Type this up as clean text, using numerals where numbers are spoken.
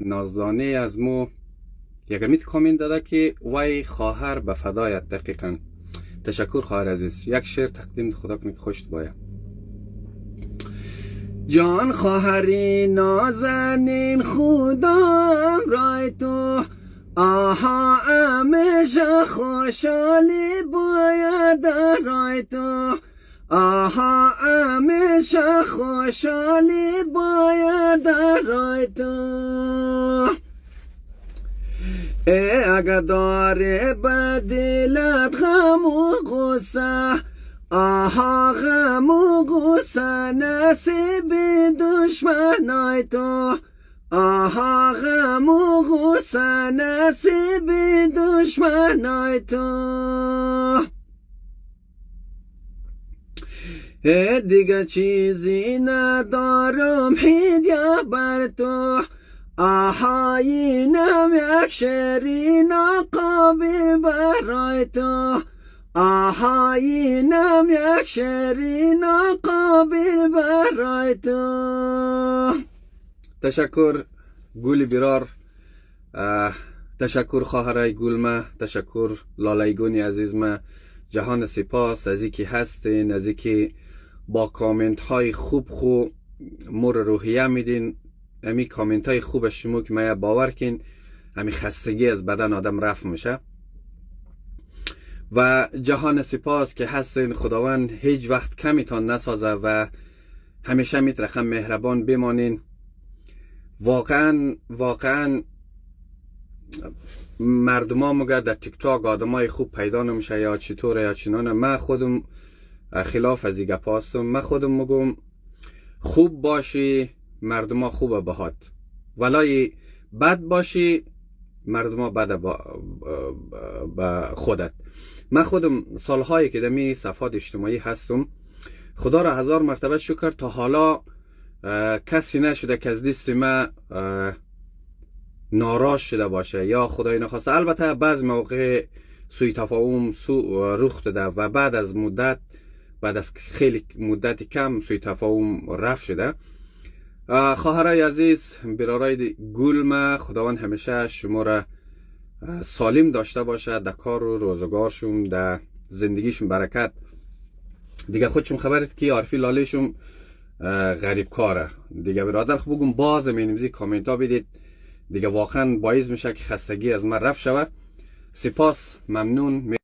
نازدانه از مو یکمیت کامنت داده که وای خواهر به فدایت. دقیقا تشکر خواهر عزیز. یک شعر تقدیم خدا کنه که خوشت باید. جان خواهری نازنین خودم رای تو، آها همیشه خوشحالی باید رای تو، آها همیشه خوشحالی باید رای تو. اگه داره به دلت غم و غصه، آها غم و غصه نصیب دشمنای تو، آها غم و غصه نصیب دشمنای تو. دیگه چیزی ندارم هدیه بر تو، آها اینم یک شعری ناقابل برای تو، آها اینم یک شعری ناقابل برای تو. تشکر گولی بیرار، تشکر خواهرای گلمه، تشکر لالایگونی عزیز ما. جهان سپاس از اینکه هستین، از اینکه با کامنت های خوب مور روحیه میدین. امی کامنت های خوب شما که ما باور کن امی خستگی از بدن آدم رفع میشه. و جهان سپاس که هستین. خداوند هیچ وقت کمیتان نسازه و همیشه میترخم مهربان بمانین. واقعا مردم ها مگه در تیک تاک آدم های خوب پیدا نمیشه یا چطوره یا چنانه. من خودم خلاف از این گپا هستم. من خودم مگم خوب باشی مردم ها خوبه بهات، ولای بد باشی مردم ها بده با خودت. من خودم سالهایی که دمی صفحات اجتماعی هستم، خدا را 1000 مرتبه شکر تا حالا کسی نشده که از دست من ناراض شده باشه یا خدای نخواسته. البته بعض موقع سوی تفاهم رخ داده و بعد از خیلی مدت کم سوی تفاهم رفت شده. خواهرای عزیز، برارای گلمه، خداوند همیشه شما را سالم داشته باشه در کار و روزگارشون، در زندگیشون برکت. دیگه خودشون خبرید که عارفی لالیشون غریب کاره دیگه. برادر خب بگم باز مینمزی کامنت ها بدید دیگه، واقعا باعث میشه که خستگی از من رفت شود. سپاس، ممنون.